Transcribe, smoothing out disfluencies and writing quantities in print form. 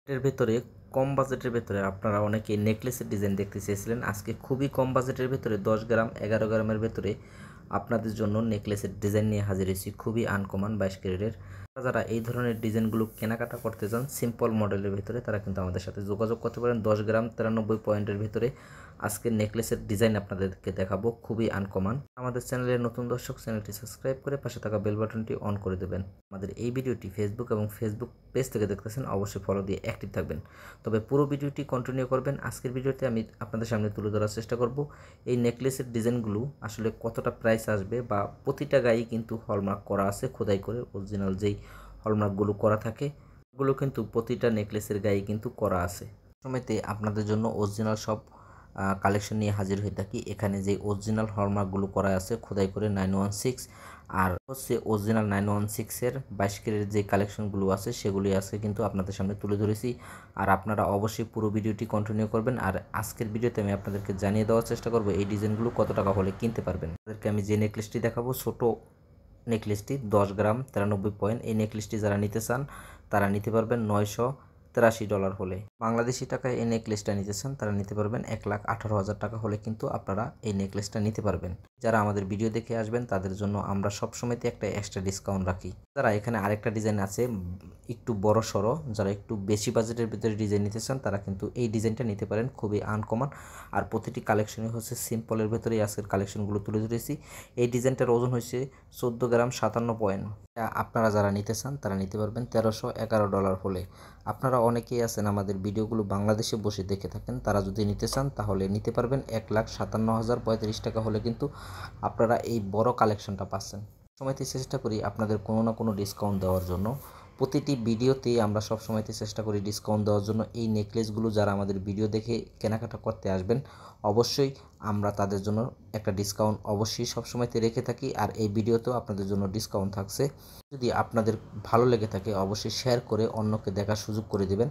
এর ভেতরে কম বাজেটের ভেতরে আপনারা অনেকেই নেকলেসের ডিজাইন দেখতে চেয়েছিলেন। আজকে খুবই কম বাজেটের ভেতরে 10 গ্রাম 11 গ্রামের ভেতরে আপনাদের জন্য নেকলেসের ডিজাইন নিয়ে হাজির হয়েছি, খুবই আনকমন 22 ক্যারেটের। যারা এই ধরনের ডিজাইনগুলো কেনাকাটা করতে চান সিম্পল মডেলের ভেতরে, তারা কিন্তু আমাদের সাথে যোগাযোগ করতে পারেন। 10 গ্রাম 93 পয়েন্টের ভেতরে আজকে নেকলেসের ডিজাইন আপনাদেরকে দেখাবো, খুবই আনকমন। আমাদের চ্যানেলের নতুন দর্শক, চ্যানেলটি সাবস্ক্রাইব করে পাশে থাকা বেল বাটনটি অন করে দেবেন। আমাদের এই ভিডিওটি ফেসবুক এবং ফেসবুক পেজ থেকে দেখতেছেন, অবশ্যই ফলো দিয়ে অ্যাক্টিভ থাকবেন। তবে পুরো ভিডিওটি কন্টিনিউ করবেন। আজকের ভিডিওতে আমি আপনাদের সামনে তুলে ধরার চেষ্টা করব এই নেকলেসের ডিজাইনগুলো আসলে কতটা প্রাইস আসবে, বা প্রতিটা গায়ে কিন্তু হলমার্ক করা আছে, খোদাই করে অরিজিনাল যেই হলমার্কগুলো করা থাকে ওগুলো কিন্তু প্রতিটা নেকলেসের গায়ে কিন্তু করা আছে। সময়তে আপনাদের জন্য অরিজিনাল সব কালেকশন নিয়ে হাজির হয়ে থাকি। এখানে যে অরিজিনাল হলমার্কগুলো করা আছে খোদাই করে 916, আর হচ্ছে অরিজিনাল 916-এর 22 ক্যারেটের যে কালেকশনগুলো আছে সেগুলি আজকে কিন্তু আপনাদের সামনে তুলে ধরেছি। আর আপনারা অবশ্যই পুরো ভিডিওটি কন্টিনিউ করবেন। আর আজকের ভিডিওতে আমি আপনাদেরকে জানিয়ে দেওয়ার চেষ্টা করব এই ডিজাইনগুলো কত টাকা হলে কিনতে পারবেন। আপনাদেরকে আমি যে নেকলেসটি দেখাবো, ছোট নেকলেসটি 10 গ্রাম 93 পয়েন্ট, এই নেকলেসটি যারা নিতে চান তারা নিতে পারবেন $983 হলে। বাংলাদেশি টাকায় এই নেকলেসটা নিতে চান তারা নিতে পারবেন 1,18,000 টাকা হলে কিন্তু আপনারা এই নেকলেসটা নিতে পারবেন। যারা আমাদের ভিডিও দেখে আসবেন তাদের জন্য আমরা সবসময়তে একটা এক্সট্রা ডিসকাউন্ট রাখি। যারা এখানে আরেকটা ডিজাইন আছে একটু বড় সড়ো, যারা একটু বেশি বাজেটের ভিতরে ডিজাইন নিতে চান তারা কিন্তু এই ডিজাইনটা নিতে পারেন, খুবই আনকমন। আর প্রতিটি কালেকশনই হচ্ছে সিম্পলের ভেতরেই আজকের কালেকশনগুলো তুলে ধরেছি। এই ডিজাইনটার ওজন হয়েছে 14 গ্রাম 57 পয়েন্ট। আপনারা যারা নিতে চান তারা নিতে পারবেন $1311 হলে। আপনারা অনেকেই আছেন আমাদের ভিডিওগুলো বাংলাদেশে বসে দেখে থাকেন, তারা যদি নিতে চান তাহলে নিতে পারবেন 1,57,035 টাকা হলে কিন্তু আপনারা এই বড় কালেকশনটা পাচ্ছেন। সময়তে চেষ্টা করি আপনাদের কোনো না কোনো ডিসকাউন্ট দেওয়ার জন্য। প্রতিটি ভিডিওতেই আমরা সবসময়তে চেষ্টা করি ডিসকাউন্ট দেওয়ার জন্য। এই নেকলেসগুলো যারা আমাদের ভিডিও দেখে কেনাকাটা করতে আসবেন অবশ্যই আমরা তাদের জন্য একটা ডিসকাউন্ট অবশ্যই সবসময়তে রেখে থাকি। আর এই ভিডিওতেও আপনাদের জন্য ডিসকাউন্ট থাকছে। যদি আপনাদের ভালো লেগে থাকে অবশ্যই শেয়ার করে অন্যকে দেখার সুযোগ করে দেবেন।